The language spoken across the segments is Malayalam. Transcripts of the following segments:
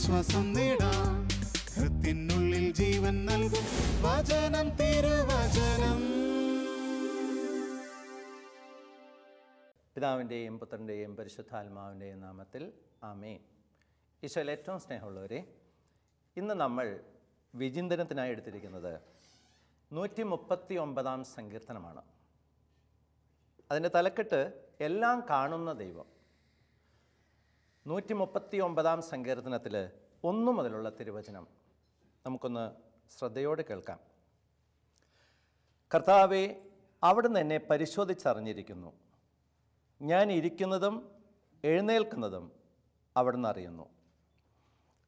ആശ്വാസം നേടാം. ഹൃത്തിനുള്ളിൽ ജീവൻ നൽകും വചനം, തിരുവചനം. പിതാവിൻ്റെയും പുത്രൻ്റെയും പരിശുദ്ധാത്മാവിൻ്റെയും നാമത്തിൽ ആമേൻ. ഈശോയിൽ ഏറ്റവും സ്നേഹമുള്ളവരെ, ഇന്ന് നമ്മൾ വിചിന്തനത്തിനായി എടുത്തിരിക്കുന്നത് 139 സങ്കീർത്തനമാണ്. അതിൻ്റെ തലക്കെട്ട് എല്ലാം കാണുന്ന ദൈവം. 139 സങ്കീർത്തനത്തിൽ 1 മുതലുള്ള തിരുവചനം നമുക്കൊന്ന് ശ്രദ്ധയോടെ കേൾക്കാം. കർത്താവേ, അവിടുന്ന് എന്നെ പരിശോധിച്ചറിഞ്ഞിരിക്കുന്നു. ഞാൻ ഇരിക്കുന്നതും എഴുന്നേൽക്കുന്നതും അവിടുന്ന് അറിയുന്നു.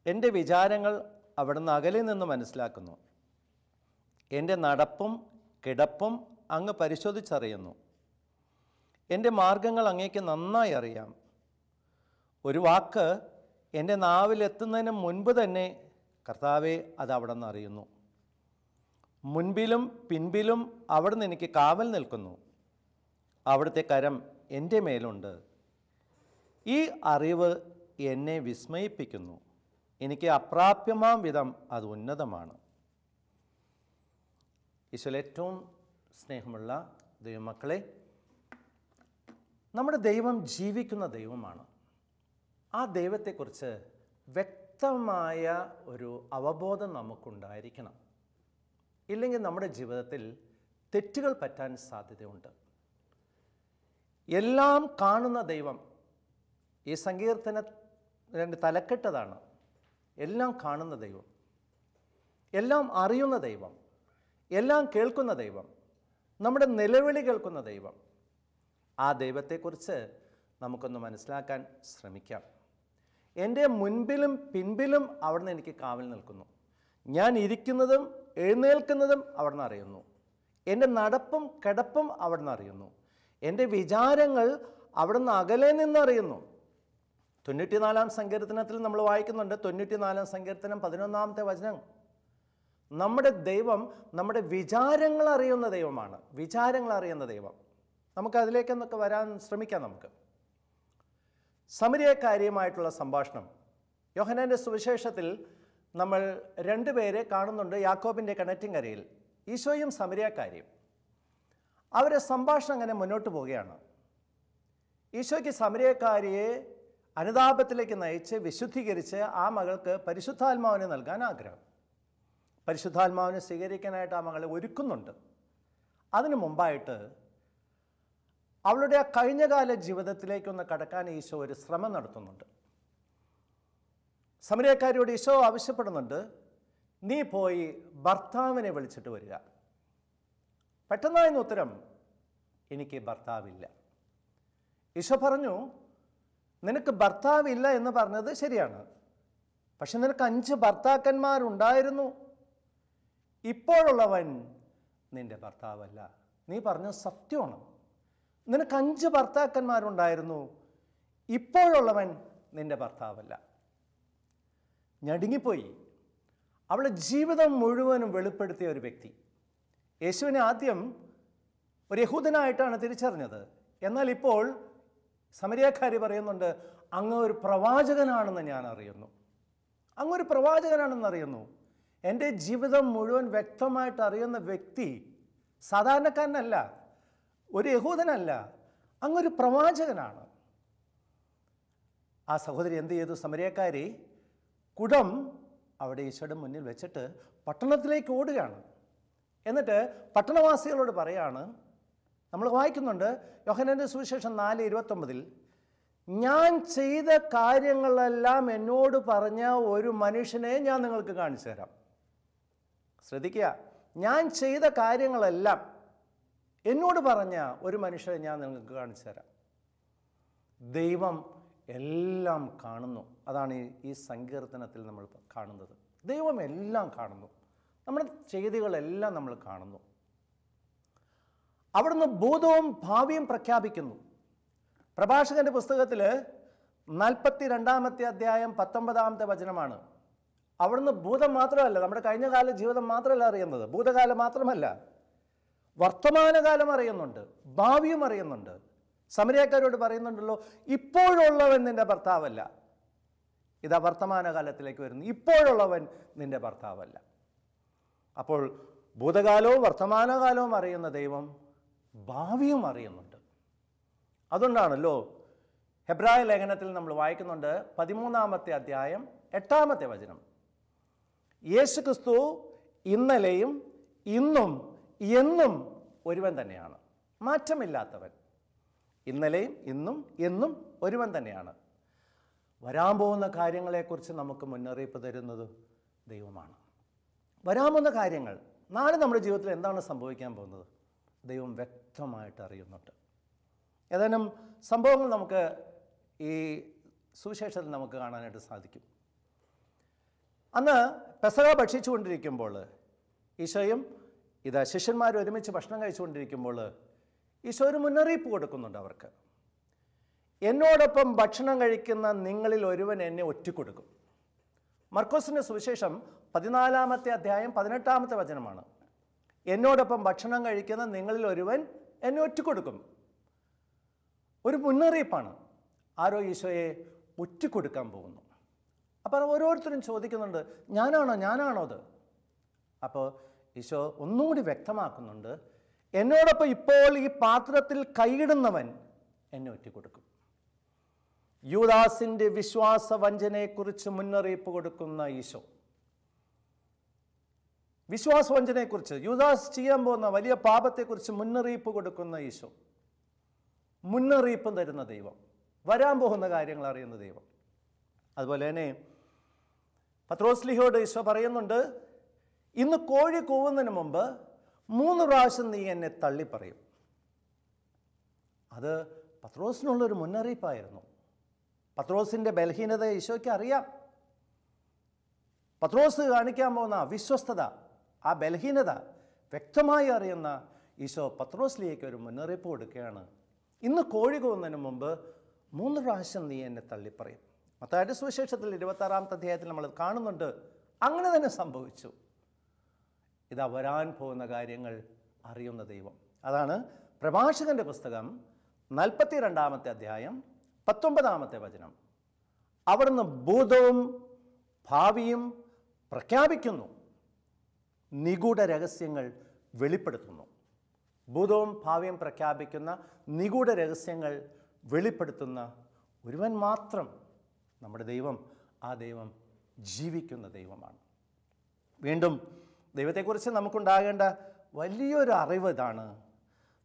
എൻ്റെ വിചാരങ്ങൾ അവിടുന്ന് അകലെ നിന്ന് മനസ്സിലാക്കുന്നു. എൻ്റെ നടപ്പും കിടപ്പും അങ്ങ് പരിശോധിച്ചറിയുന്നു. എൻ്റെ മാർഗങ്ങൾ അങ്ങേക്ക് നന്നായി അറിയാം. ഒരു വാക്ക് എൻ്റെ നാവിലെത്തുന്നതിന് മുൻപ് തന്നെ കർത്താവെ അത് അവിടുന്ന് അറിയുന്നു. മുൻപിലും പിൻപിലും അവിടുന്ന് എനിക്ക് കാവൽ നിൽക്കുന്നു. അവിടുത്തെ കരം എൻ്റെ മേലുണ്ട്. ഈ അറിവ് എന്നെ വിസ്മയിപ്പിക്കുന്നു. എനിക്ക് അപ്രാപ്യമാം വിധം അത് ഉന്നതമാണ്. ഈശോയിൽ ഏറ്റവും സ്നേഹമുള്ള ദൈവമക്കളെ, നമ്മുടെ ദൈവം ജീവിക്കുന്ന ദൈവമാണ്. ആ ദൈവത്തെക്കുറിച്ച് വ്യക്തമായ ഒരു അവബോധം നമുക്കുണ്ടായിരിക്കണം. ഇല്ലെങ്കിൽ നമ്മുടെ ജീവിതത്തിൽ തെറ്റുകൾ പറ്റാൻ സാധ്യതയുണ്ട്. എല്ലാം കാണുന്ന ദൈവം, ഈ സങ്കീർത്തനത്തിൻ്റെ തലക്കെട്ടതാണ്. എല്ലാം കാണുന്ന ദൈവം, എല്ലാം അറിയുന്ന ദൈവം, എല്ലാം കേൾക്കുന്ന ദൈവം, നമ്മുടെ നിലവിളി കേൾക്കുന്ന ദൈവം. ആ ദൈവത്തെക്കുറിച്ച് നമുക്കൊന്ന് മനസ്സിലാക്കാൻ ശ്രമിക്കാം. എൻ്റെ മുൻപിലും പിൻപിലും അവിടുന്ന് എനിക്ക് കാവൽ നിൽക്കുന്നു. ഞാൻ ഇരിക്കുന്നതും എഴുന്നേൽക്കുന്നതും അവിടുന്ന് അറിയുന്നു. എൻ്റെ നടപ്പും കിടപ്പും അവിടുന്ന് അറിയുന്നു. എൻ്റെ വിചാരങ്ങൾ അവിടുന്ന് അകലെ നിന്നറിയുന്നു. 94 സങ്കീർത്തനത്തിൽ നമ്മൾ വായിക്കുന്നുണ്ട്. 94 സങ്കീർത്തനം 11 വചനം. നമ്മുടെ ദൈവം നമ്മുടെ വിചാരങ്ങൾ അറിയുന്ന ദൈവമാണ്. വിചാരങ്ങൾ അറിയുന്ന ദൈവം. നമുക്കതിലേക്കെന്നൊക്കെ വരാൻ ശ്രമിക്കാം. നമുക്ക് സമരിയക്കാരിയുമായിട്ടുള്ള സംഭാഷണം. യോഹന്നാൻ്റെ സുവിശേഷത്തിൽ നമ്മൾ 2 പേരെ കാണുന്നുണ്ട്. യാക്കോബിൻ്റെ കിണറ്റിൻകരയിൽ ഈശോയും സമരിയക്കാരിയും. അവരെ സംഭാഷണം അങ്ങനെ മുന്നോട്ട് പോവുകയാണ്. ഈശോയ്ക്ക് സമരിയക്കാരിയെ അനുതാപത്തിലേക്ക് നയിച്ച് വിശുദ്ധീകരിച്ച് ആ മകൾക്ക് പരിശുദ്ധാത്മാവിനെ നൽകാൻ ആഗ്രഹം. പരിശുദ്ധാത്മാവിനെ സ്വീകരിക്കാനായിട്ട് ആ മകളെ ഒരുക്കുന്നുണ്ട്. അതിനു മുമ്പായിട്ട് അവളുടെ ആ കഴിഞ്ഞകാല ജീവിതത്തിലേക്കൊന്ന് കടക്കാൻ ഈശോ ഒരു ശ്രമം നടത്തുന്നുണ്ട്. സമരിയക്കാരിയോട് ഈശോ ആവശ്യപ്പെടുന്നുണ്ട്, നീ പോയി ഭർത്താവിനെ വിളിച്ചിട്ട് വരിക. പെട്ടെന്നായിരുന്ന ഉത്തരം, എനിക്ക് ഭർത്താവില്ല. ഈശോ പറഞ്ഞു, നിനക്ക് ഭർത്താവില്ല എന്ന് പറഞ്ഞത് ശരിയാണ്, പക്ഷെ നിനക്ക് 5 ഭർത്താക്കന്മാരുണ്ടായിരുന്നു. ഇപ്പോഴുള്ളവൻ നിന്റെ ഭർത്താവല്ല. നീ പറഞ്ഞത് സത്യമാണ്. നിനക്ക് 5 ഭർത്താക്കന്മാരുണ്ടായിരുന്നു, ഇപ്പോഴുള്ളവൻ നിന്റെ ഭർത്താവല്ല. ഞടുങ്ങിപ്പോയി. അവളുടെ ജീവിതം മുഴുവനും വെളിപ്പെടുത്തിയ ഒരു വ്യക്തി. യേശുവിനെ ആദ്യം ഒരു യഹൂദനായിട്ടാണ് തിരിച്ചറിഞ്ഞത്. എന്നാൽ ഇപ്പോൾ സമരിയക്കാരി പറയുന്നുണ്ട്, അങ്ങ് ഒരു പ്രവാചകനാണെന്ന് ഞാൻ അറിയുന്നു. അങ്ങൊരു പ്രവാചകനാണെന്ന് അറിയുന്നു. എൻ്റെ ജീവിതം മുഴുവൻ വ്യക്തമായിട്ട് അറിയുന്ന വ്യക്തി സാധാരണക്കാരനല്ല, ഒരു യഹൂദനല്ല, അങ്ങൊരു പ്രവാചകനാണ്. ആ സഹോദരി എന്ത് ചെയ്തു? സമരിയക്കാരി കുടം അവിടെ ഈശോയുടെ മുന്നിൽ വെച്ചിട്ട് പട്ടണത്തിലേക്ക് ഓടുകയാണ്. എന്നിട്ട് പട്ടണവാസികളോട് പറയാണ്, നമ്മൾ വായിക്കുന്നുണ്ട് യോഹന്നാന്റെ സുവിശേഷം 4:29, ഞാൻ ചെയ്ത കാര്യങ്ങളെല്ലാം എന്നോട് പറഞ്ഞ ഒരു മനുഷ്യനെ ഞാൻ നിങ്ങൾക്ക് കാണിച്ചു തരാം. ശ്രദ്ധിക്കുക, ഞാൻ ചെയ്ത കാര്യങ്ങളെല്ലാം എന്നോട് പറഞ്ഞ ഒരു മനുഷ്യനെ ഞാൻ നിങ്ങൾക്ക് കാണിച്ചു തരാം. ദൈവം എല്ലാം കാണുന്നു. അതാണ് ഈ സങ്കീർത്തനത്തിൽ നമ്മൾ കാണുന്നത്. ദൈവം എല്ലാം കാണുന്നു. നമ്മുടെ ചെയ്തികളെല്ലാം നമ്മൾ കാണുന്നു. അവിടുന്ന് ഭൂതവും ഭാവിയും പ്രഖ്യാപിക്കുന്നു. പ്രഭാഷകന്റെ പുസ്തകത്തിൽ 42 അധ്യായം 19 വചനമാണ്. അവിടുന്ന് ഭൂതം മാത്രമല്ല, നമ്മുടെ കഴിഞ്ഞകാല ജീവിതം മാത്രമല്ല അറിയുന്നത്, ഭൂതകാലം മാത്രമല്ല, വർത്തമാനകാലം അറിയുന്നുണ്ട്, ഭാവിയും അറിയുന്നുണ്ട്. സമരിയക്കാരോട് പറയുന്നുണ്ടല്ലോ, ഇപ്പോഴുള്ളവൻ നിന്റെ ഭർത്താവല്ല, ഇതാ വർത്തമാനകാലത്തിലേക്ക് വരുന്നു. ഇപ്പോഴുള്ളവൻ നിന്റെ ഭർത്താവല്ല. അപ്പോൾ ഭൂതകാലവും വർത്തമാനകാലവും അറിയുന്ന ദൈവം ഭാവിയും അറിയുന്നുണ്ട്. അതുകൊണ്ടാണല്ലോ ഹെബ്രായ ലേഖനത്തിൽ നമ്മൾ വായിക്കുന്നുണ്ട് 13-ാമത്തെ അധ്യായം 8-ാമത്തെ വചനം, യേശു ക്രിസ്തു ഇന്നലെയും ഇന്നും എന്നും ഒരുവൻ തന്നെയാണ്, മാറ്റമില്ലാത്തവൻ. ഇന്നലെയും ഇന്നും എന്നും ഒരുവൻ തന്നെയാണ്. വരാൻ പോകുന്ന കാര്യങ്ങളെക്കുറിച്ച് നമുക്ക് മുന്നറിയിപ്പ് തരുന്നത് ദൈവമാണ്. വരാൻ പോകുന്ന കാര്യങ്ങൾ, നാളെ നമ്മുടെ ജീവിതത്തിൽ എന്താണ് സംഭവിക്കാൻ പോകുന്നത്, ദൈവം വ്യക്തമായിട്ട് അറിയുന്നുണ്ട്. ഏതാനും സംഭവങ്ങൾ നമുക്ക് ഈ സുവിശേഷത്തിൽ നമുക്ക് കാണാനായിട്ട് സാധിക്കും. അന്ന് പെസഹ ഭക്ഷിച്ചുകൊണ്ടിരിക്കുമ്പോൾ ഈശോയും ശിഷ്യന്മാരും ഒരുമിച്ച് ഭക്ഷണം കഴിച്ചുകൊണ്ടിരിക്കുമ്പോൾ ഈശോ ഒരു മുന്നറിയിപ്പ് കൊടുക്കുന്നുണ്ട് അവർക്ക്. എന്നോടൊപ്പം ഭക്ഷണം കഴിക്കുന്ന നിങ്ങളിൽ ഒരുവൻ എന്നെ ഒറ്റിക്കൊടുക്കും. മർക്കോസിൻ്റെ സുവിശേഷം 14-ാമത്തെ അധ്യായം 18-ാമത്തെ വചനമാണ്. എന്നോടൊപ്പം ഭക്ഷണം കഴിക്കുന്ന നിങ്ങളിൽ ഒരുവൻ എന്നെ ഒറ്റിക്കൊടുക്കും. ഒരു മുന്നറിയിപ്പാണ്. ആരോ ഈശോയെ ഒറ്റിക്കൊടുക്കാൻ പോകുന്നു. അപ്പോൾ ഓരോരുത്തരും ചോദിക്കുന്നുണ്ട്, ഞാനാണോ അത്? അപ്പോൾ ഈശോ ഒന്നും കൂടി വ്യക്തമാക്കുന്നുണ്ട്, എന്നോടൊപ്പം ഇപ്പോൾ ഈ പാത്രത്തിൽ കൈയിടുന്നവൻ എന്നെ ഒറ്റിക്കൊടുക്കും. യൂദാസിൻ്റെ വിശ്വാസ വഞ്ചനയെക്കുറിച്ച് മുന്നറിയിപ്പ് കൊടുക്കുന്ന ഈശോ, വിശ്വാസവഞ്ചനയെക്കുറിച്ച്, യൂദാസ് ചെയ്യാൻ പോകുന്ന വലിയ പാപത്തെക്കുറിച്ച് മുന്നറിയിപ്പ് കൊടുക്കുന്ന ഈശോ, മുന്നറിയിപ്പ് തരുന്ന ദൈവം, വരാൻ പോകുന്ന കാര്യങ്ങൾ അറിയുന്ന ദൈവം. അതുപോലെ തന്നെ പത്രോസ്ലിഹയോട് ഈശോ പറയുന്നുണ്ട്, ഇന്ന് കോഴി കൂവുന്നതിന് മുമ്പ് 3 പ്രാവശ്യം നീ എന്നെ തള്ളിപ്പറയും. അത് പത്രോസിനുള്ളൊരു മുന്നറിയിപ്പായിരുന്നു. പത്രോസിൻ്റെ ബലഹീനത ഈശോയ്ക്ക് അറിയാം. പത്രോസ് കാണിക്കാൻ പോകുന്ന അവിശ്വസ്തത, ആ ബലഹീനത വ്യക്തമായി അറിയുന്ന ഈശോ പത്രോസ്ലിയേക്ക് ഒരു മുന്നറിയിപ്പ് കൊടുക്കുകയാണ്. ഇന്ന് കോഴി കൂവുന്നതിന് മുമ്പ് 3 പ്രാവശ്യം നീ എന്നെ തള്ളിപ്പറയും. മത്തായിയുടെ സുവിശേഷത്തിൽ 26-ാമത്തെ അധ്യായത്തിൽ നമ്മൾ കാണുന്നുണ്ട്, അങ്ങനെ തന്നെ സംഭവിച്ചു. ഇതാ വരാൻ പോകുന്ന കാര്യങ്ങൾ അറിയുന്ന ദൈവം. അതാണ് പ്രഭാഷകന്റെ പുസ്തകം 42-ാമത്തെ അധ്യായം 19-ാമത്തെ വചനം. അവിടുന്ന് ഭൂതവും ഭാവിയും പ്രഖ്യാപിക്കുന്നു, നിഗൂഢ രഹസ്യങ്ങൾ വെളിപ്പെടുത്തുന്നു. ഭൂതവും ഭാവിയും പ്രഖ്യാപിക്കുന്ന നിഗൂഢ രഹസ്യങ്ങൾ വെളിപ്പെടുത്തുന്ന ഒരുവൻ മാത്രം നമ്മുടെ ദൈവം. ആ ദൈവം ജീവിക്കുന്ന ദൈവമാണ്. വീണ്ടും ദൈവത്തെക്കുറിച്ച് നമുക്കുണ്ടാകേണ്ട വലിയൊരു അറിവ് ഇതാണ്,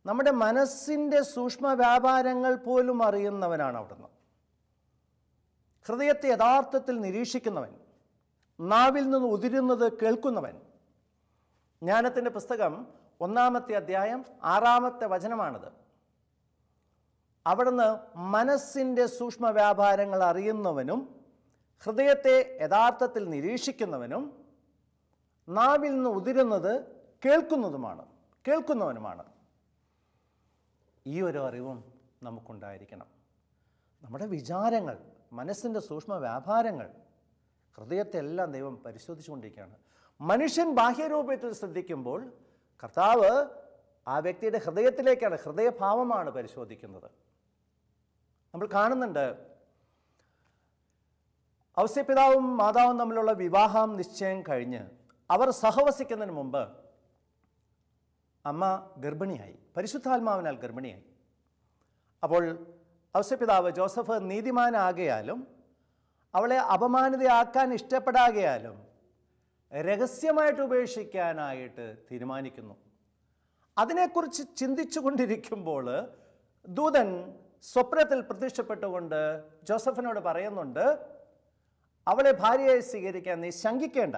നമ്മുടെ മനസ്സിൻ്റെ സൂക്ഷ്മ വ്യാപാരങ്ങൾ പോലും അറിയുന്നവനാണ് അവിടുന്ന്. ഹൃദയത്തെ യഥാർത്ഥത്തിൽ നിരീക്ഷിക്കുന്നവൻ, നാവിൽ നിന്ന് ഉതിരുന്നത് കേൾക്കുന്നവൻ. ജ്ഞാനത്തിൻ്റെ പുസ്തകം 1-ാമത്തെ അധ്യായം 6-ാമത്തെ വചനമാണിത്. അവിടുന്ന് മനസ്സിൻ്റെ സൂക്ഷ്മ വ്യാപാരങ്ങൾ അറിയുന്നവനും ഹൃദയത്തെ യഥാർത്ഥത്തിൽ നിരീക്ഷിക്കുന്നവനും നാവിൽ നിന്ന് ഉതിരുന്നത് കേൾക്കുന്നവനുമാണ്. ഈ ഒരു അറിവും നമുക്കുണ്ടായിരിക്കണം. നമ്മുടെ വിചാരങ്ങൾ, മനസ്സിൻ്റെ സൂക്ഷ്മ വ്യാപാരങ്ങൾ, ഹൃദയത്തെ എല്ലാം ദൈവം പരിശോധിച്ചുകൊണ്ടിരിക്കുകയാണ്. മനുഷ്യൻ ബാഹ്യരൂപത്തിൽ ശ്രദ്ധിക്കുമ്പോൾ കർത്താവ് ആ വ്യക്തിയുടെ ഹൃദയത്തിലേക്കാണ്, ഹൃദയഭാവമാണ് പരിശോധിക്കുന്നത്. നമ്മൾ കാണുന്നുണ്ട്, ഔസേപ്പിതാവും മാതാവും തമ്മിലുള്ള വിവാഹം നിശ്ചയം കഴിഞ്ഞ് അവർ സഹവസിക്കുന്നതിന് മുമ്പ് അമ്മ ഗർഭിണിയായി, പരിശുദ്ധാത്മാവിനാൽ ഗർഭിണിയായി. അപ്പോൾ ഔസേപ്പിതാവ് ജോസഫ് നീതിമാനാകയാലും അവളെ അപമാനിതയാക്കാൻ ഇഷ്ടപ്പെടാകയാലും രഹസ്യമായിട്ട് ഉപേക്ഷിക്കാനായിട്ട് തീരുമാനിക്കുന്നു. അതിനെക്കുറിച്ച് ചിന്തിച്ചു കൊണ്ടിരിക്കുമ്പോൾ ദൂതൻ സ്വപ്നത്തിൽ പ്രത്യക്ഷപ്പെട്ടുകൊണ്ട് ജോസഫിനോട് പറയുന്നുണ്ട്, അവളെ ഭാര്യയായി സ്വീകരിക്കാൻ നീ ശങ്കിക്കേണ്ട,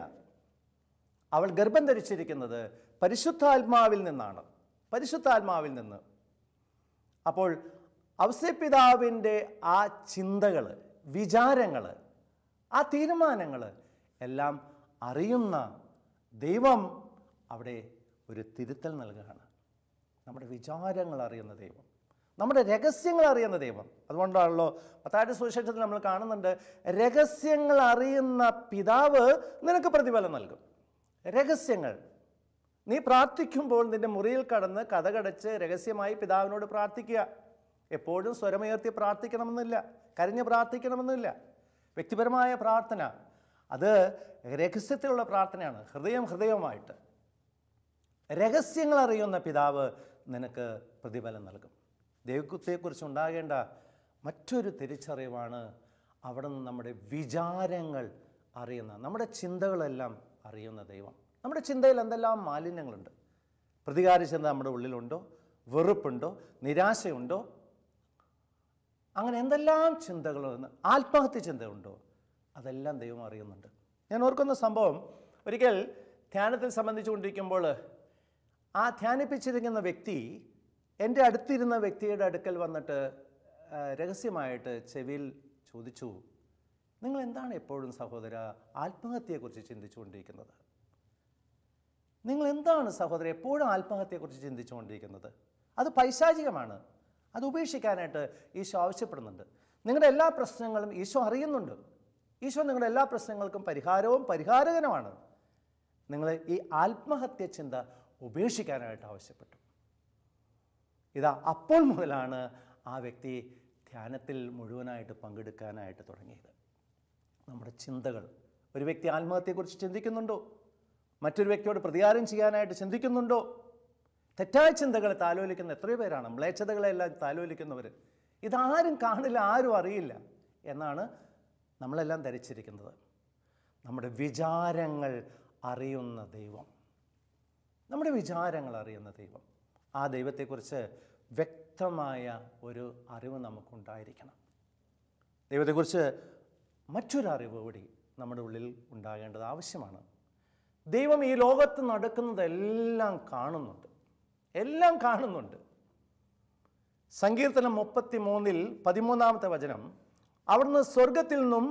അവൾ ഗർഭം ധരിച്ചിരിക്കുന്നത് പരിശുദ്ധാത്മാവിൽ നിന്നാണ്, പരിശുദ്ധാത്മാവിൽ നിന്ന്. അപ്പോൾ ഔസേപ്പിതാവിൻ്റെ ആ ചിന്തകൾ, വിചാരങ്ങൾ, ആ തീരുമാനങ്ങൾ എല്ലാം അറിയുന്ന ദൈവം അവിടെ ഒരു തിരുത്തൽ നൽകുകയാണ്. നമ്മുടെ വിചാരങ്ങൾ അറിയുന്ന ദൈവം, നമ്മുടെ രഹസ്യങ്ങൾ അറിയുന്ന ദൈവം. അതുകൊണ്ടാണല്ലോ മത്തായിയുടെ സുവിശേഷത്തിൽ നമ്മൾ കാണുന്നുണ്ട്, രഹസ്യങ്ങൾ അറിയുന്ന പിതാവ് നിനക്ക് പ്രതിഫലം നൽകും. രഹസ്യങ്ങൾ, നീ പ്രാർത്ഥിക്കുമ്പോൾ നിന്റെ മുറിയിൽ കടന്ന് കതകടച്ച് രഹസ്യമായി പിതാവിനോട് പ്രാർത്ഥിക്കുക. എപ്പോഴും സ്വരമുയർത്തി പ്രാർത്ഥിക്കണമെന്നില്ല, കരഞ്ഞ് പ്രാർത്ഥിക്കണമെന്നില്ല. വ്യക്തിപരമായ പ്രാർത്ഥന അത് രഹസ്യത്തിലുള്ള പ്രാർത്ഥനയാണ്, ഹൃദയവുമായിട്ട്. രഹസ്യങ്ങൾ അറിയുന്ന പിതാവ് നിനക്ക് പ്രതിഫലം നൽകും. ദൈവത്തെക്കുറിച്ച് ഉണ്ടാകേണ്ട മറ്റൊരു തിരിച്ചറിവാണ് അവിടെ നിന്ന് നമ്മുടെ വിചാരങ്ങൾ അറിയുന്ന, നമ്മുടെ ചിന്തകളെല്ലാം അറിയുന്ന ദൈവം. നമ്മുടെ ചിന്തയിൽ എന്തെല്ലാം മാലിന്യങ്ങളുണ്ട്. പ്രതികാര ചിന്ത നമ്മുടെ ഉള്ളിലുണ്ടോ, വെറുപ്പുണ്ടോ, നിരാശയുണ്ടോ, അങ്ങനെ എന്തെല്ലാം ചിന്തകളോ, ആത്മഹത്യ ചിന്തയുണ്ടോ, അതെല്ലാം ദൈവം അറിയുന്നുണ്ട്. ഞാൻ ഓർക്കുന്ന സംഭവം, ഒരിക്കൽ ധ്യാനത്തിൽ സംബന്ധിച്ചുകൊണ്ടിരിക്കുമ്പോൾ ആ ധ്യാനിപ്പിച്ചിരിക്കുന്ന വ്യക്തി എൻ്റെ അടുത്തിരുന്ന വ്യക്തിയുടെ അടുക്കൽ വന്നിട്ട് രഹസ്യമായിട്ട് ചെവിയിൽ ചോദിച്ചു, നിങ്ങൾ എന്താണ് എപ്പോഴും സഹോദര ആത്മഹത്യയെക്കുറിച്ച് ചിന്തിച്ചുകൊണ്ടിരിക്കുന്നത്? നിങ്ങൾ എന്താണ് സഹോദര എപ്പോഴും ആത്മഹത്യയെക്കുറിച്ച് ചിന്തിച്ചുകൊണ്ടിരിക്കുന്നത്? അത് പൈശാചികമാണ്, അത് ഉപേക്ഷിക്കാനായിട്ട് ഈശോ ആവശ്യപ്പെടുന്നുണ്ട്. നിങ്ങളുടെ എല്ലാ പ്രശ്നങ്ങളും ഈശോ അറിയുന്നുണ്ട്. ഈശോ നിങ്ങളുടെ എല്ലാ പ്രശ്നങ്ങൾക്കും പരിഹാരകനുമാണ്. നിങ്ങൾ ഈ ആത്മഹത്യ ചിന്ത ഉപേക്ഷിക്കാനായിട്ട് ആവശ്യപ്പെട്ടു. ഇതാ അപ്പോൾ മുതലാണ് ആ വ്യക്തി ധ്യാനത്തിൽ മുഴുവനായിട്ട് പങ്കെടുക്കാനായിട്ട് തുടങ്ങിയത്. നമ്മുടെ ചിന്തകൾ, ഒരു വ്യക്തി ആത്മഹത്യയെക്കുറിച്ച് ചിന്തിക്കുന്നുണ്ടോ? മറ്റൊരു വ്യക്തിയോട് പ്രതികാരം ചെയ്യാനായിട്ട് ചിന്തിക്കുന്നുണ്ടോ? തെറ്റായ ചിന്തകളെ താലോലിക്കുന്ന എത്രയോ പേരാണ്, മ്ലേച്ഛതകളെല്ലാം താലോലിക്കുന്നവർ. ഇതാരും കാണില്ല, ആരും അറിയില്ല എന്നാണ് നമ്മളെല്ലാം ധരിച്ചിരിക്കുന്നത്. നമ്മുടെ വിചാരങ്ങൾ അറിയുന്ന ദൈവം, നമ്മുടെ വിചാരങ്ങൾ അറിയുന്ന ദൈവം, ആ ദൈവത്തെക്കുറിച്ച് വ്യക്തമായ ഒരു അറിവ് നമുക്കുണ്ടായിരിക്കണം. ദൈവത്തെക്കുറിച്ച് മറ്റൊരു അറിവ് കൂടി നമ്മുടെ ഉള്ളിൽ ഉണ്ടാകേണ്ടത് ആവശ്യമാണ്. ദൈവം ഈ ലോകത്ത് നടക്കുന്നതെല്ലാം കാണുന്നുണ്ട്, എല്ലാം കാണുന്നുണ്ട്. സങ്കീർത്തനം 33-13 വചനം, അവിടുന്ന് സ്വർഗത്തിൽ നിന്നും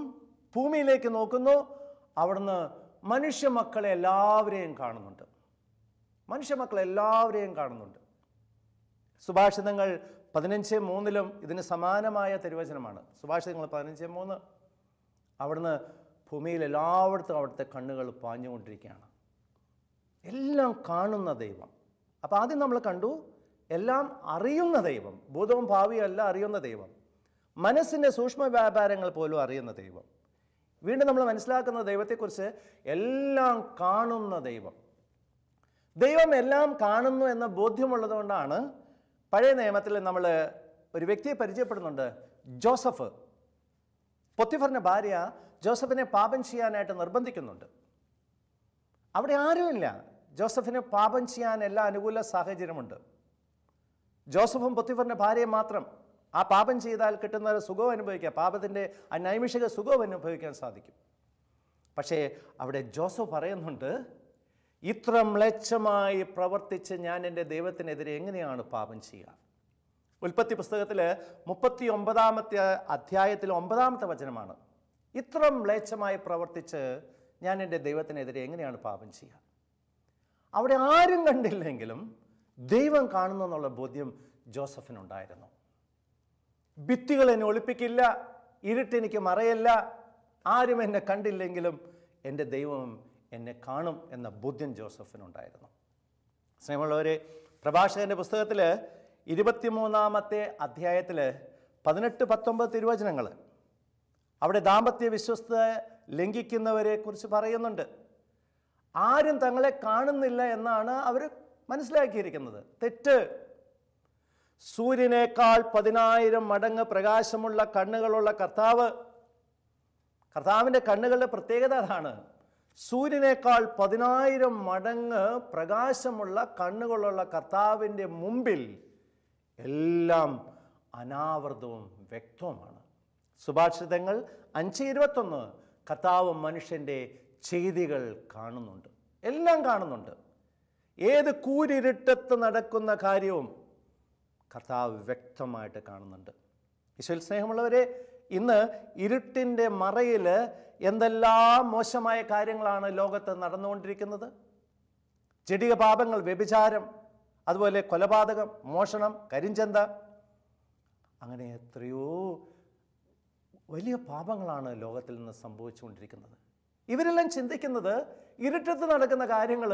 ഭൂമിയിലേക്ക് നോക്കുന്നു, അവിടുന്ന് മനുഷ്യമക്കളെ എല്ലാവരെയും കാണുന്നുണ്ട്. മനുഷ്യമക്കളെല്ലാവരെയും കാണുന്നുണ്ട്. സുഭാഷിതങ്ങൾ 15:3 ഇതിന് സമാനമായ തിരുവചനമാണ്. സുഭാഷിതങ്ങൾ 15:3, അവിടുന്ന് ഭൂമിയിൽ എല്ലായിടത്തും അവിടുത്തെ കണ്ണുകൾ പാഞ്ഞുകൊണ്ടിരിക്കുകയാണ്. എല്ലാം കാണുന്ന ദൈവം. അപ്പോൾ ആദ്യം നമ്മൾ കണ്ടു, എല്ലാം അറിയുന്ന ദൈവം, ഭൂതവും ഭാവിയും എല്ലാം അറിയുന്ന ദൈവം, മനസ്സിൻ്റെ സൂക്ഷ്മ വ്യാപാരങ്ങൾ പോലും അറിയുന്ന ദൈവം. വീണ്ടും നമ്മൾ മനസ്സിലാക്കുന്ന ദൈവത്തെക്കുറിച്ച് എല്ലാം കാണുന്ന ദൈവം. ദൈവം എല്ലാം കാണുന്നു എന്ന ബോധ്യമുള്ളതുകൊണ്ടാണ് പഴയ നിയമത്തിൽ നമ്മൾ ഒരു വ്യക്തിയെ പരിചയപ്പെടുന്നുണ്ട്, ജോസഫ്. പൊത്തിഫറിന്റെ ഭാര്യ ജോസഫിനെ പാപം ചെയ്യാനായിട്ട് നിർബന്ധിക്കുന്നുണ്ട്. അവിടെ ആരുമില്ല, ജോസഫിന് പാപം ചെയ്യാൻ എല്ലാ അനുകൂല സാഹചര്യമുണ്ട്. ജോസഫും പൊത്തിഫറിന്റെ ഭാര്യയും മാത്രം. ആ പാപം ചെയ്താൽ കിട്ടുന്ന സുഖവും അനുഭവിക്കാം, പാപത്തിൻ്റെ നൈമിഷിക സുഖവും അനുഭവിക്കാൻ സാധിക്കും. പക്ഷേ അവിടെ ജോസഫ് പറയുന്നുണ്ട്, ഇത്ര മ്ലേച്ഛമായി പ്രവർത്തിച്ച് ഞാൻ എൻ്റെ ദൈവത്തിനെതിരെ എങ്ങനെയാണ് പാപം ചെയ്യുക? ഉൽപ്പത്തി പുസ്തകത്തിൽ 39 9 വചനമാണ്. ഇത്ര മ്ലേച്ഛമായി പ്രവർത്തിച്ച് ഞാൻ എൻ്റെ ദൈവത്തിനെതിരെ എങ്ങനെയാണ് പാപം ചെയ്യുക? അവിടെ ആരും കണ്ടില്ലെങ്കിലും ദൈവം കാണുന്നു എന്നുള്ള ബോധ്യം ജോസഫിനുണ്ടായിരുന്നു. ഭിത്തികൾ എന്നെ ഒളിപ്പിക്കില്ല, ഇരുട്ടെനിക്ക് മറയല്ല, ആരും എന്നെ കണ്ടില്ലെങ്കിലും എൻ്റെ ദൈവം എന്നെ കാണും എന്ന ബോധ്യം ജോസഫിനുണ്ടായിരുന്നു. സ്നേഹമുള്ളവരെ, പ്രഭാഷകന്റെ പുസ്തകത്തിൽ 23 18-19 തിരുവചനങ്ങൾ, അവിടെ ദാമ്പത്യ വിശ്വസ്ത ലംഘിക്കുന്നവരെ കുറിച്ച് പറയുന്നുണ്ട്. ആരും തങ്ങളെ കാണുന്നില്ല എന്നാണ് അവർ മനസ്സിലാക്കിയിരിക്കുന്നത്. തെറ്റ്. സൂര്യനേക്കാൾ 10,000 മടങ്ങ് പ്രകാശമുള്ള കണ്ണുകളുള്ള കർത്താവിൻ്റെ കണ്ണുകളുടെ പ്രത്യേകത അതാണ്. സൂര്യനേക്കാൾ 10,000 മടങ്ങ് പ്രകാശമുള്ള കണ്ണുകളുള്ള കർത്താവിൻ്റെ മുമ്പിൽ എല്ലാം അനാവൃതവും വ്യക്തവുമാണ്. സുഭാഷിതങ്ങൾ 5:21, കർത്താവ് മനുഷ്യൻ്റെ ചെയ്തികൾ കാണുന്നുണ്ട്, എല്ലാം കാണുന്നുണ്ട്. ഏത് കൂരിരുട്ടത്ത് നടക്കുന്ന കാര്യവും കർത്താവ് വ്യക്തമായിട്ട് കാണുന്നുണ്ട്. ഈശോയിൽ സ്നേഹമുള്ളവരെ, ഇന്ന് ഇരുട്ടിൻ്റെ മറയിൽ എന്തെല്ലാം മോശമായ കാര്യങ്ങളാണ് ലോകത്ത് നടന്നുകൊണ്ടിരിക്കുന്നത്. ജഡിക പാപങ്ങൾ, വ്യഭിചാരം, അതുപോലെ കൊലപാതകം, മോഷണം, കരിഞ്ചന്ത, അങ്ങനെ എത്രയോ വലിയ പാപങ്ങളാണ് ലോകത്തിൽ നിന്ന് സംഭവിച്ചുകൊണ്ടിരിക്കുന്നത്. ഇവരെല്ലാം ചിന്തിക്കുന്നത് ഇരുട്ടത്ത് നടക്കുന്ന കാര്യങ്ങൾ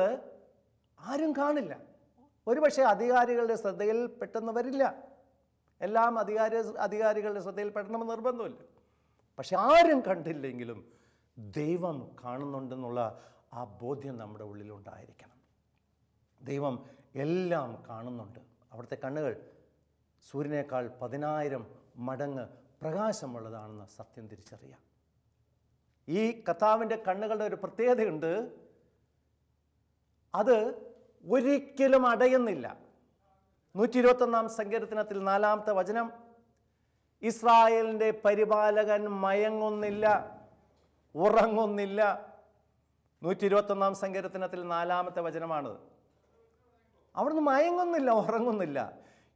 ആരും കാണില്ല. ഒരുപക്ഷെ അധികാരികളുടെ ശ്രദ്ധയിൽ പെട്ടെന്ന് വരില്ല. എല്ലാം അധികാരികളുടെ ശ്രദ്ധയിൽ പെടണമെന്ന് നിർബന്ധമില്ല. പക്ഷെ ആരും കണ്ടില്ലെങ്കിലും ദൈവം കാണുന്നുണ്ടെന്നുള്ള ആ ബോധ്യം നമ്മുടെ ഉള്ളിലുണ്ടായിരിക്കണം. ദൈവം എല്ലാം കാണുന്നുണ്ട്. അവിടുത്തെ കണ്ണുകൾ സൂര്യനേക്കാൾ 10,000 മടങ്ങ് പ്രകാശമുള്ളതാണെന്ന് സത്യം തിരിച്ചറിയാം. ഈ കർത്താവിൻ്റെ കണ്ണുകളുടെ ഒരു പ്രത്യേകതയുണ്ട്. അത് ഒരിക്കലും അടയുന്നില്ല. 121 സങ്കീർത്തനത്തിൽ 4-ാമത്തെ വചനം, ഇസ്രായേലിൻ്റെ പരിപാലകൻ മയങ്ങുന്നില്ല, ഉറങ്ങുന്നില്ല. 121 സങ്കീർത്തനത്തിൽ 4-ാമത്തെ വചനമാണത്. അവിടുന്ന് മയങ്ങുന്നില്ല, ഉറങ്ങുന്നില്ല.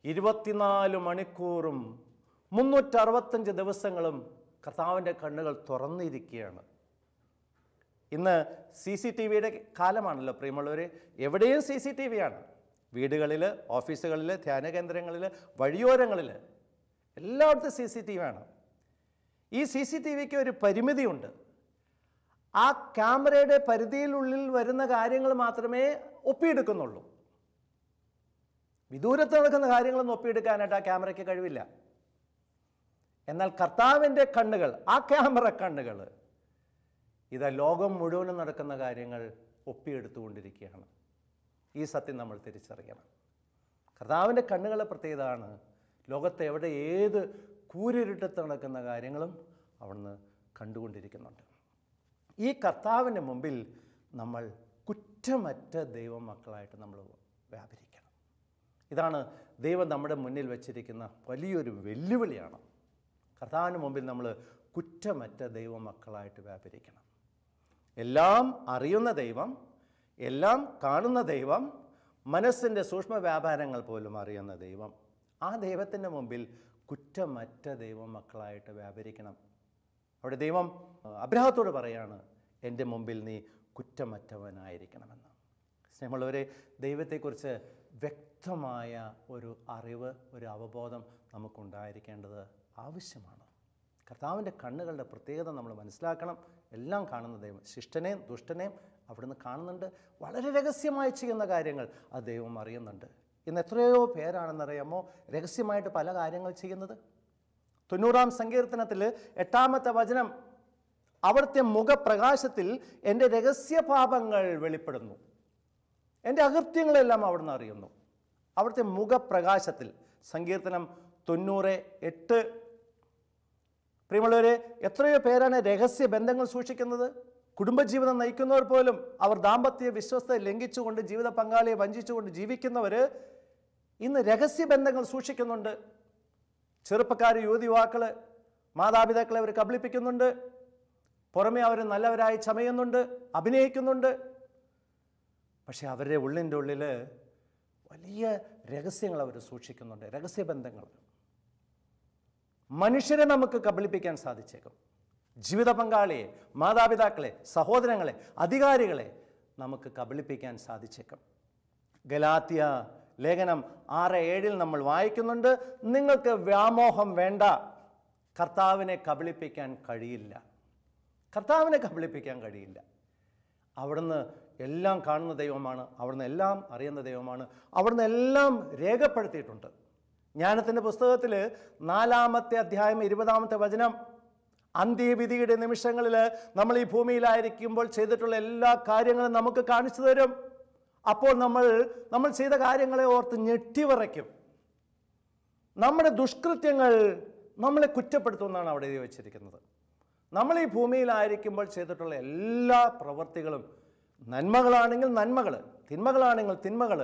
24 മണിക്കൂറും 365 ദിവസങ്ങളും കർത്താവിൻ്റെ കണ്ണുകൾ തുറന്നിരിക്കുകയാണ്. ഇന്ന് CCTVയുടെ കാലമാണല്ലോ പ്രിയമുള്ളവർ. എവിടെയും CCTV ആണ്. വീടുകളിൽ, ഓഫീസുകളിൽ, ധ്യാന കേന്ദ്രങ്ങളിൽ, വഴിയോരങ്ങളിൽ എല്ലായിടത്തും CCTV ആണ്. ഈ CCTVക്ക് ഒരു പരിമിതിയുണ്ട്. ആ ക്യാമറയുടെ പരിധിയിലുള്ളിൽ വരുന്ന കാര്യങ്ങൾ മാത്രമേ ഒപ്പിയെടുക്കുന്നുള്ളൂ. വിദൂരത്ത് നടക്കുന്ന കാര്യങ്ങളൊന്നും ഒപ്പിയെടുക്കാനായിട്ട് ആ ക്യാമറയ്ക്ക് കഴിവില്ല. എന്നാൽ കർത്താവിൻ്റെ കണ്ണുകൾ, ആ ക്യാമറ കണ്ണുകൾ, ഇതാ ലോകം മുഴുവനും നടക്കുന്ന കാര്യങ്ങൾ ഒപ്പിയെടുത്തുകൊണ്ടിരിക്കുകയാണ്. ഈ സത്യം നമ്മൾ തിരിച്ചറിയണം. കർത്താവിൻ്റെ കണ്ണുകളെ പ്രത്യേകതയാണ്, ലോകത്തെ എവിടെ ഏത് കൂരിരുട്ടത്ത് നടക്കുന്ന കാര്യങ്ങളും അവിടുന്ന് കണ്ടുകൊണ്ടിരിക്കുന്നുണ്ട്. ഈ കർത്താവിൻ്റെ മുമ്പിൽ നമ്മൾ കുറ്റമറ്റ ദൈവമക്കളായിട്ട് നമ്മൾ വ്യാപരിക്കണം. ഇതാണ് ദൈവം നമ്മുടെ മുന്നിൽ വച്ചിരിക്കുന്ന വലിയൊരു വെല്ലുവിളിയാണ്. കർത്താവിന് മുമ്പിൽ നമ്മൾ കുറ്റമറ്റ ദൈവമക്കളായിട്ട് വ്യാപരിക്കണം. എല്ലാം അറിയുന്ന ദൈവം, എല്ലാം കാണുന്ന ദൈവം, മനസ്സിൻ്റെ സൂക്ഷ്മ വ്യാപാരങ്ങൾ പോലും അറിയുന്ന ദൈവം, ആ ദൈവത്തിൻ്റെ മുമ്പിൽ കുറ്റമറ്റ ദൈവമക്കളായിട്ട് വ്യാപരിക്കണം. അവിടെ ദൈവം അബ്രാഹത്തോട് പറയാണ്, എൻ്റെ മുമ്പിൽ നീ കുറ്റമറ്റവനായിരിക്കണമെന്ന്. സ്നേഹമുള്ളവരെ, ദൈവത്തെക്കുറിച്ച് വ്യക്തമായ ഒരു അറിവ്, ഒരു അവബോധം നമുക്കുണ്ടായിരിക്കേണ്ടത് ആവശ്യമാണ്. കർത്താവിൻ്റെ കണ്ണുകളുടെ പ്രത്യേകത നമ്മൾ മനസ്സിലാക്കണം. എല്ലാം കാണുന്ന ദൈവം, ശിഷ്ടനെയും ദുഷ്ടനെയും അവിടുന്ന് കാണുന്നുണ്ട്. വളരെ രഹസ്യമായി ചെയ്യുന്ന കാര്യങ്ങൾ ആ ദൈവം അറിയുന്നുണ്ട്. ഇന്ന് എത്രയോ പേരാണെന്നറിയാമോ രഹസ്യമായിട്ട് പല കാര്യങ്ങൾ ചെയ്യുന്നത്. 90-ാം സങ്കീർത്തനത്തിൽ 8-ാമത്തെ വചനം, അവിടുത്തെ മുഖപ്രകാശത്തിൽ എൻ്റെ രഹസ്യപാപങ്ങൾ വെളിപ്പെടുന്നു, എൻ്റെ അകൃത്യങ്ങളെല്ലാം അവിടുന്ന് അറിയുന്നു. അവിടുത്തെ മുഖപ്രകാശത്തിൽ. സങ്കീർത്തനം 90:8. പ്രിയമുള്ളവരെ, എത്രയോ പേരാണ് രഹസ്യ ബന്ധങ്ങൾ സൂക്ഷിക്കുന്നത്. കുടുംബജീവിതം നയിക്കുന്നവർ പോലും അവർ ദാമ്പത്യ വിശ്വസ്ത ലംഘിച്ചുകൊണ്ട്, ജീവിത പങ്കാളിയെ വഞ്ചിച്ചുകൊണ്ട് ജീവിക്കുന്നവർ ഇന്ന് രഹസ്യബന്ധങ്ങൾ സൂക്ഷിക്കുന്നുണ്ട്. ചെറുപ്പക്കാർ, യുവതിയുവാക്കൾ മാതാപിതാക്കളെ അവർ കബളിപ്പിക്കുന്നുണ്ട്. പുറമെ അവർ നല്ലവരായി ചമയുന്നുണ്ട്, അഭിനയിക്കുന്നുണ്ട്. പക്ഷെ അവരുടെ ഉള്ളിൻ്റെ ഉള്ളിൽ വലിയ രഹസ്യങ്ങൾ അവർ സൂക്ഷിക്കുന്നുണ്ട്, രഹസ്യബന്ധങ്ങൾ. മനുഷ്യരെ നമുക്ക് കബളിപ്പിക്കാൻ സാധിച്ചേക്കും. ജീവിത പങ്കാളിയെ, മാതാപിതാക്കളെ, സഹോദരങ്ങളെ, അധികാരികളെ നമുക്ക് കബളിപ്പിക്കാൻ സാധിച്ചേക്കും. ഗലാത്യ ലേഖനം 6:7 നമ്മൾ വായിക്കുന്നുണ്ട്, നിങ്ങൾക്ക് വ്യാമോഹം വേണ്ട, കർത്താവിനെ കബളിപ്പിക്കാൻ കഴിയില്ല. കർത്താവിനെ കബളിപ്പിക്കാൻ കഴിയില്ല. അവിടുന്ന് എല്ലാം കാണുന്ന ദൈവമാണ്, അവിടുന്ന് എല്ലാം അറിയുന്ന ദൈവമാണ്, അവിടുന്ന് എല്ലാം രേഖപ്പെടുത്തിയിട്ടുണ്ട്. ജ്ഞാനത്തിൻ്റെ പുസ്തകത്തിൽ 4-ാമത്തെ അധ്യായം 20-ാമത്തെ വചനം, അന്ത്യവിധിയുടെ നിമിഷങ്ങളിൽ നമ്മൾ ഈ ഭൂമിയിലായിരിക്കുമ്പോൾ ചെയ്തിട്ടുള്ള എല്ലാ കാര്യങ്ങളും നമുക്ക് കാണിച്ചു തരും. അപ്പോൾ നമ്മൾ ചെയ്ത കാര്യങ്ങളെ ഓർത്ത് ഞെട്ടിവിറയ്ക്കും. നമ്മുടെ ദുഷ്കൃത്യങ്ങൾ നമ്മളെ കുറ്റപ്പെടുത്തുമെന്നാണ് അവിടെ എഴുതി വച്ചിരിക്കുന്നത്. നമ്മൾ ഈ ഭൂമിയിലായിരിക്കുമ്പോൾ ചെയ്തിട്ടുള്ള എല്ലാ പ്രവൃത്തികളും, നന്മകളാണെങ്കിൽ നന്മകൾ, തിന്മകളാണെങ്കിൽ തിന്മകൾ,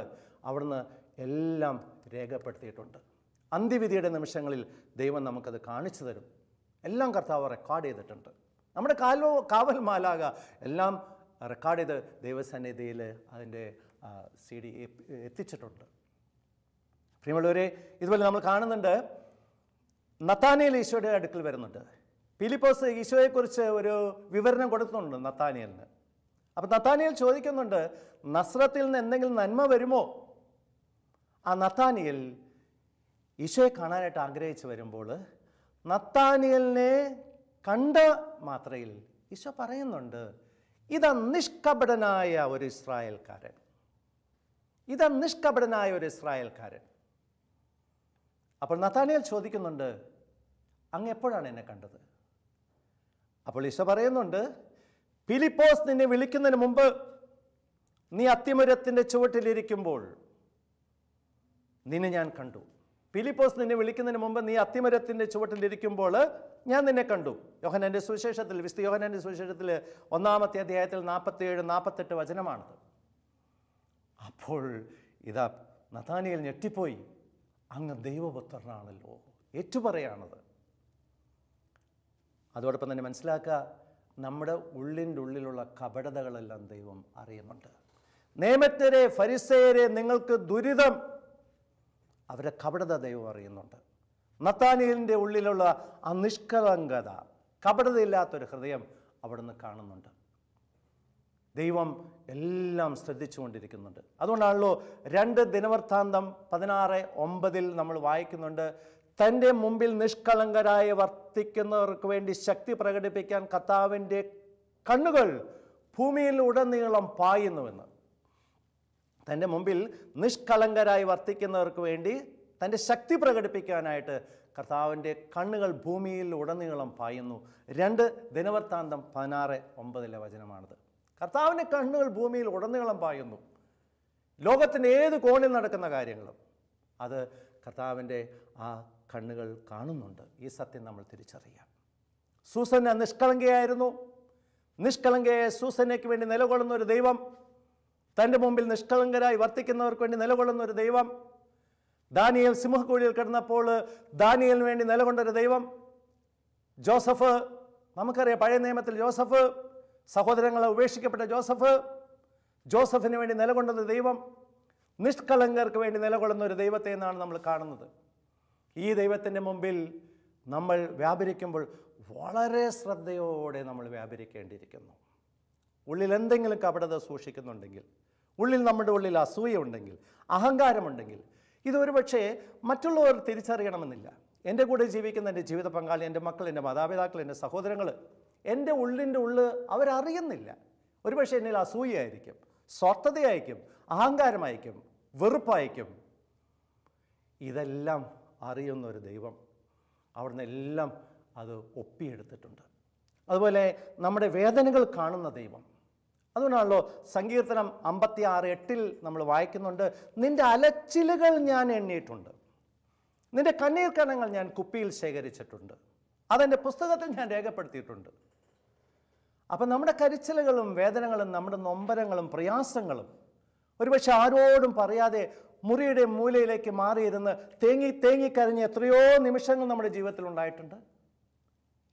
അവിടുന്ന് എല്ലാം രേഖപ്പെടുത്തിയിട്ടുണ്ട്. അന്ത്യവിധിയുടെ നിമിഷങ്ങളിൽ ദൈവം നമുക്കത് കാണിച്ചു തരും. എല്ലാം കർത്താവ് റെക്കോർഡ് ചെയ്തിട്ടുണ്ട്. നമ്മുടെ കാവൽ മാലാക എല്ലാം റെക്കോർഡ് ചെയ്ത് ദൈവസന്നിധിയിൽ അതിൻ്റെ CD എത്തിച്ചിട്ടുണ്ട്. പ്രിയമുള്ളവരെ, ഇതുപോലെ നമ്മൾ കാണുന്നുണ്ട്, നത്താനിയേൽ ഈശോയുടെ അടുക്കൽ വരുന്നുണ്ട്. ഫിലിപ്പോസ് ഈശോയെക്കുറിച്ച് ഒരു വിവരണം കൊടുക്കുന്നുണ്ട് നത്താനിയേലിന്. അപ്പം നത്താനിയേൽ ചോദിക്കുന്നുണ്ട്, നസ്രത്തിൽ നിന്ന് എന്തെങ്കിലും നന്മ വരുമോ? ആ നത്താനിയേൽ ഈശോയെ കാണാനായിട്ട് ആഗ്രഹിച്ച് വരുമ്പോൾ നത്താനിയേലിനെ കണ്ട മാത്രയിൽ ഈശോ പറയുന്നുണ്ട്, ഇതാ നിഷ്കപടനായ ഒരു ഇസ്രായേൽക്കാരൻ, ഇതാ നിഷ്കപടനായ ഒരു ഇസ്രായേൽക്കാരൻ. അപ്പോൾ നത്താനിയേൽ ചോദിക്കുന്നുണ്ട്, അങ്ങ് എപ്പോഴാണ് എന്നെ കണ്ടത്? അപ്പോൾ ഈശോ പറയുന്നുണ്ട്, ഫിലിപ്പോസ് നിന്നെ വിളിക്കുന്നതിന് മുമ്പ് നീ അത്തിമരത്തിൻ്റെ ചുവട്ടിലിരിക്കുമ്പോൾ നിന്നെ ഞാൻ കണ്ടു. ഫിലിപ്പോസ് നിന്നെ വിളിക്കുന്നതിന് മുമ്പ് നീ അത്തിമരത്തിൻ്റെ ചുവട്ടിലിരിക്കുമ്പോൾ ഞാൻ നിന്നെ കണ്ടു. യോഹന്നാൻ്റെ സുവിശേഷത്തിൽ, വിശുദ്ധ യോഹന്നാൻ്റെ സുവിശേഷത്തിൽ 1-ാമത്തെ അധ്യായത്തിൽ 47-48 വചനമാണത്. അപ്പോൾ ഇതാ നഥാനിയേൽ ഞെട്ടിപ്പോയി. അങ്ങ് ദൈവപുത്രനാണല്ലോ, ഏറ്റുപറയാണത്. അതോടൊപ്പം തന്നെ മനസ്സിലാക്കുക, നമ്മുടെ ഉള്ളിൻ്റെ ഉള്ളിലുള്ള കപടതകളെല്ലാം ദൈവം അറിയുന്നുണ്ട്. നിയമജ്ഞരെ, ഫരിസേയരെ, നിങ്ങൾക്ക് ദുരിതം, അവരുടെ കപടത ദൈവം അറിയുന്നുണ്ട്. നഥാനിയേലിൻ്റെ ഉള്ളിലുള്ള ആ നിഷ്കളങ്കത, കപടതയില്ലാത്തൊരു ഹൃദയം അവിടുന്ന് കാണുന്നുണ്ട്. ദൈവം എല്ലാം ശ്രദ്ധിച്ചുകൊണ്ടിരിക്കുന്നുണ്ട്. അതുകൊണ്ടാണല്ലോ 2 ദിനവൃത്താന്തം 16:9 നമ്മൾ വായിക്കുന്നുണ്ട്, തൻ്റെ മുമ്പിൽ നിഷ്കളങ്കരായി വർത്തിക്കുന്നവർക്ക് വേണ്ടി ശക്തി പ്രകടിപ്പിക്കാൻ കർത്താവിൻ്റെ കണ്ണുകൾ ഭൂമിയിൽ ഉടനീളം പായുന്നുവെന്ന്. തൻ്റെ മുമ്പിൽ നിഷ്കളങ്കരായി വർത്തിക്കുന്നവർക്ക് വേണ്ടി തൻ്റെ ശക്തി പ്രകടിപ്പിക്കാനായിട്ട് കർത്താവിൻ്റെ കണ്ണുകൾ ഭൂമിയിൽ ഉടനീളം പായുന്നു. 2 ദിനവൃത്താന്തം 16:9 വചനമാണിത്. കർത്താവിൻ്റെ കണ്ണുകൾ ഭൂമിയിൽ ഉടനീളം പായുന്നു. ലോകത്തിൻ്റെ ഏത് കോണിൽ നടക്കുന്ന കാര്യങ്ങളും അത് കർത്താവിൻ്റെ ആ കണ്ണുകൾ കാണുന്നുണ്ട്. ഈ സത്യം നമ്മൾ തിരിച്ചറിയാം. സൂസന്ന നിഷ്കളങ്കയായിരുന്നു. നിഷ്കളങ്കയായ സൂസന്നയ്ക്ക് വേണ്ടി നിലകൊള്ളുന്ന ഒരു ദൈവം, തൻ്റെ മുമ്പിൽ നിഷ്കളങ്കരായി വർത്തിക്കുന്നവർക്ക് വേണ്ടി നിലകൊള്ളുന്ന ഒരു ദൈവം. ദാനിയേൽ സിംഹക്കുഴിയിൽ കിടന്നപ്പോൾ ദാനിയേലിന് വേണ്ടി നിലകൊണ്ടൊരു ദൈവം. ജോസഫ്, നമുക്കറിയാം പഴയ നിയമത്തിൽ ജോസഫ്, സഹോദരങ്ങളെ ഉപേക്ഷിക്കപ്പെട്ട ജോസഫിന് വേണ്ടി നിലകൊണ്ടൊരു ദൈവം. നിഷ്കളങ്കർക്ക് വേണ്ടി നിലകൊള്ളുന്ന ഒരു ദൈവത്തെ എന്നാണ് നമ്മൾ കാണുന്നത്. ഈ ദൈവത്തിൻ്റെ മുമ്പിൽ നമ്മൾ വ്യാപരിക്കുമ്പോൾ വളരെ ശ്രദ്ധയോടെ നമ്മൾ വ്യാപരിക്കേണ്ടിയിരിക്കുന്നു. ഉള്ളിൽ എന്തെങ്കിലും കപടത സൂക്ഷിക്കുന്നുണ്ടെങ്കിൽ, നമ്മുടെ ഉള്ളിൽ അസൂയ ഉണ്ടെങ്കിൽ, അഹങ്കാരമുണ്ടെങ്കിൽ, ഇതൊരു പക്ഷേ മറ്റുള്ളവർ തിരിച്ചറിയണമെന്നില്ല. എൻ്റെ കൂടെ ജീവിക്കുന്ന എൻ്റെ ജീവിത പങ്കാളി, എൻ്റെ മക്കൾ, എൻ്റെ മാതാപിതാക്കൾ, എൻ്റെ സഹോദരങ്ങൾ, എൻ്റെ ഉള്ളിൻ്റെ ഉള്ളിൽ അവരറിയുന്നില്ല. ഒരുപക്ഷെ എന്നിൽ അസൂയയായിരിക്കും, സ്വാർത്ഥതയായിരിക്കും, അഹങ്കാരമായിരിക്കും, വെറുപ്പായിരിക്കും. ഇതെല്ലാം അറിയുന്ന ഒരു ദൈവം അവിടുന്ന് എല്ലാം അത് ഒപ്പിയെടുത്തിട്ടുണ്ട്. അതുപോലെ നമ്മുടെ വേദനകൾ കാണുന്ന ദൈവം. അതുകൊണ്ടാണല്ലോ സങ്കീർത്തനം 56:8 നമ്മൾ വായിക്കുന്നുണ്ട്, നിൻ്റെ അലച്ചിലുകൾ ഞാൻ എണ്ണിയിട്ടുണ്ട്, നിൻ്റെ കണ്ണീർ കണങ്ങൾ ഞാൻ കുപ്പിയിൽ ശേഖരിച്ചിട്ടുണ്ട്, അതെൻ്റെ പുസ്തകത്തിൽ ഞാൻ രേഖപ്പെടുത്തിയിട്ടുണ്ട്. അപ്പം നമ്മുടെ കരച്ചിലുകളും വേദനകളും നമ്മുടെ നൊമ്പരങ്ങളും പ്രയാസങ്ങളും ഒരുപക്ഷെ ആരോടും പറയാതെ മുറിയുടെ മൂലയിലേക്ക് മാറിയിരുന്ന് തേങ്ങി കരഞ്ഞ് എത്രയോ നിമിഷങ്ങൾ നമ്മുടെ ജീവിതത്തിൽ ഉണ്ടായിട്ടുണ്ട്.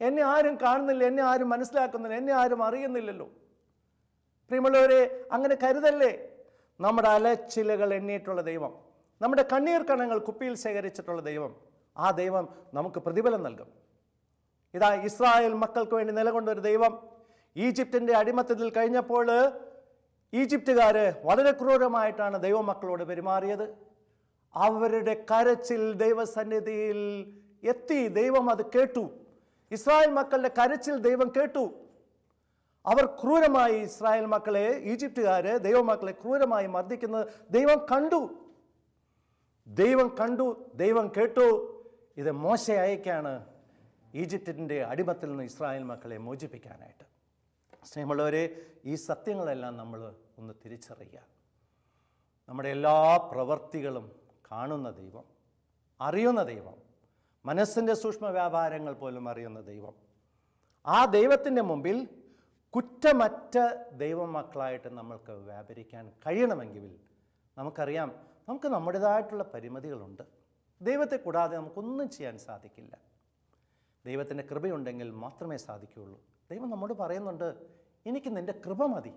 എന്നെ ആരും കാണുന്നില്ല, എന്നെ ആരും മനസ്സിലാക്കുന്നില്ല, എന്നെ ആരും അറിയുന്നില്ലല്ലോ. പ്രിയമുള്ളവരെ, അങ്ങനെ കരുതല്ലേ. നമ്മുടെ അലച്ചിലകൾ എണ്ണിയിട്ടുള്ള ദൈവം, നമ്മുടെ കണ്ണീർ കണങ്ങൾ കുപ്പിയിൽ ശേഖരിച്ചിട്ടുള്ള ദൈവം, ആ ദൈവം നമുക്ക് പ്രതിഫലം നൽകും. ഇതാ ഇസ്രായേൽ മക്കൾക്ക് വേണ്ടി നിലകൊണ്ടൊരു ദൈവം. ഈജിപ്തിൻ്റെ അടിമത്തത്തിൽ കഴിഞ്ഞപ്പോൾ ഈജിപ്തുകാർ വളരെ ക്രൂരമായിട്ടാണ് ദൈവമക്കളോട് പെരുമാറിയത്. അവരുടെ കരച്ചിൽ ദൈവസന്നിധിയിൽ എത്തി. ദൈവം അത് കേട്ടു. ഇസ്രായേൽ മക്കളുടെ കരച്ചിൽ ദൈവം കേട്ടു. അവർ ക്രൂരമായി ഇസ്രായേൽ മക്കളെ, ഈജിപ്തുകാർ ദൈവമക്കളെ ക്രൂരമായി മർദ്ദിക്കുന്നത് ദൈവം കണ്ടു. ദൈവം കേട്ടു. ഇത് മോശെ അയക്കാണ് ഈജിപ്തിൻ്റെ അടിമത്തിൽ നിന്ന് ഇസ്രായേൽ മക്കളെ മോചിപ്പിക്കാനായിട്ട്. സ്നേഹമുള്ളവരെ, ഈ സത്യങ്ങളെല്ലാം നമ്മൾ ഒന്ന് തിരിച്ചറിയുക. നമ്മുടെ എല്ലാ പ്രവൃത്തികളും കാണുന്ന ദൈവം, അറിയുന്ന ദൈവം, മനസ്സിൻ്റെ സൂക്ഷ്മ വ്യാപാരങ്ങൾ പോലും അറിയുന്ന ദൈവം, ആ ദൈവത്തിൻ്റെ മുമ്പിൽ കുറ്റമറ്റ ദൈവമക്കളായിട്ട് നമ്മൾക്ക് വ്യാപരിക്കാൻ കഴിയണമെങ്കിൽ നമുക്കറിയാം, നമുക്ക് നമ്മുടേതായിട്ടുള്ള പരിമിതികളുണ്ട്. ദൈവത്തെ കൂടാതെ നമുക്കൊന്നും ചെയ്യാൻ സാധിക്കില്ല. ദൈവത്തിൻ്റെ കൃപയുണ്ടെങ്കിൽ മാത്രമേ സാധിക്കുകയുള്ളൂ. ദൈവം നമ്മോട് പറയുന്നുണ്ട്, എനിക്ക് നിൻ്റെ കൃപ മതി.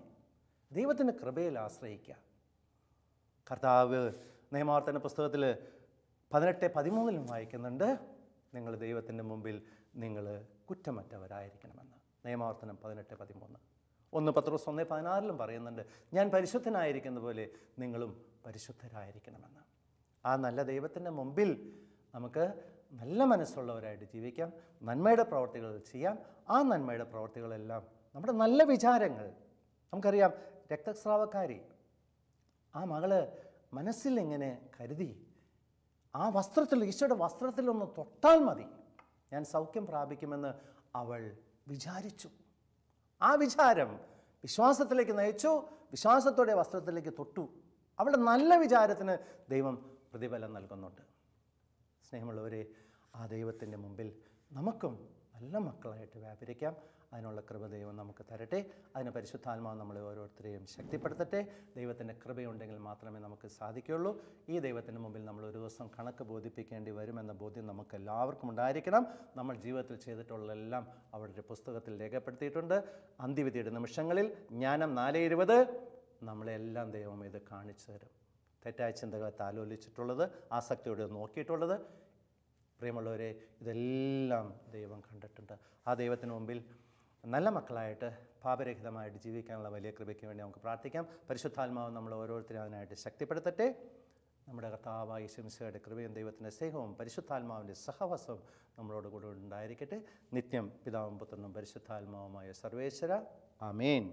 ദൈവത്തിൻ്റെ കൃപയിൽ ആശ്രയിക്കുക. കർത്താവ് നിയമാവർത്തന പുസ്തകത്തിൽ 18:13 വായിക്കുന്നുണ്ട്, നിങ്ങൾ ദൈവത്തിൻ്റെ മുമ്പിൽ നിങ്ങൾ കുറ്റമറ്റവരായിരിക്കണമെന്ന്. നിയമാവർത്തനം 18:13. 1 പത്രോസ് 1:16 പറയുന്നുണ്ട്, ഞാൻ പരിശുദ്ധനായിരിക്കുന്ന പോലെ നിങ്ങളും പരിശുദ്ധരായിരിക്കണമെന്ന്. ആ നല്ല ദൈവത്തിൻ്റെ മുമ്പിൽ നമുക്ക് നല്ല മനസ്സുള്ളവരായിട്ട് ജീവിക്കാം, നന്മയുടെ പ്രവർത്തികൾ ചെയ്യാം. ആ നന്മയുടെ പ്രവർത്തികളെല്ലാം നമ്മുടെ നല്ല വിചാരങ്ങൾ. നമുക്കറിയാം, രക്തസ്രാവക്കാരി ആ മകള് മനസ്സിൽ ഇങ്ങനെ കരുതി, ആ വസ്ത്രത്തിൽ, ഈശോയുടെ വസ്ത്രത്തിലൊന്ന് തൊട്ടാൽ മതി, ഞാൻ സൗഖ്യം പ്രാപിക്കുമെന്ന് അവൾ വിചാരിച്ചു. ആ വിചാരം വിശ്വാസത്തിലേക്ക് നയിച്ചു, വിശ്വാസത്തോടെ വസ്ത്രത്തിലേക്ക് തൊട്ടു. അവളുടെ നല്ല വിചാരത്തിന് ദൈവം പ്രതിഫലം നൽകുന്നുണ്ട്. സ്നേഹമുള്ളവരെ, ആ ദൈവത്തിൻ്റെ മുമ്പിൽ നമുക്കും നല്ല മക്കളായിട്ട് വ്യാപരിക്കാം. അതിനുള്ള കൃപ ദൈവം നമുക്ക് തരട്ടെ. അതിന് പരിശുദ്ധാത്മാവ് നമ്മളെ ഓരോരുത്തരെയും ശക്തിപ്പെടുത്തട്ടെ. ദൈവത്തിൻ്റെ കൃപയുണ്ടെങ്കിൽ മാത്രമേ നമുക്ക് സാധിക്കുകയുള്ളൂ. ഈ ദൈവത്തിൻ്റെ മുമ്പിൽ നമ്മൾ ഒരു ദിവസം കണക്ക് ബോധിപ്പിക്കേണ്ടി വരുമെന്ന ബോധ്യം നമുക്ക് എല്ലാവർക്കും ഉണ്ടായിരിക്കണം. നമ്മൾ ജീവിതത്തിൽ ചെയ്തിട്ടുള്ളതെല്ലാം അവരുടെ പുസ്തകത്തിൽ രേഖപ്പെടുത്തിയിട്ടുണ്ട്. അന്ത്യവിധിയുടെ നിമിഷങ്ങളിൽ ജ്ഞാനം 4:20 നമ്മളെല്ലാം ദൈവം ഇത് കാണിച്ചു തരും. തെറ്റായ ചിന്തകളെ താലോലിച്ചിട്ടുള്ളത്, ആസക്തിയോടെ നോക്കിയിട്ടുള്ളത്, പ്രിയമുള്ളവരെ, ഇതെല്ലാം ദൈവം കണ്ടിട്ടുണ്ട്. ആ ദൈവത്തിന് മുമ്പിൽ നല്ല മക്കളായിട്ട് പാപരഹിതമായിട്ട് ജീവിക്കാനുള്ള വലിയ കൃപയ്ക്ക് വേണ്ടി നമുക്ക് പ്രാർത്ഥിക്കാം. പരിശുദ്ധാത്മാവ് നമ്മൾ ഓരോരുത്തരും അതിനായിട്ട് ശക്തിപ്പെടുത്തട്ടെ. നമ്മുടെ കർത്താവായ യേശു മിശിഹായുടെ കൃപയും ദൈവത്തിൻ്റെ സ്നേഹവും പരിശുദ്ധാത്മാവിൻ്റെ സഹവാസവും നമ്മളോട് കൂടെ ഉണ്ടായിരിക്കട്ടെ. നിത്യം പിതാവും പുത്രനും പരിശുദ്ധാത്മാവുമായ സർവേശ്വര. ആമേൻ.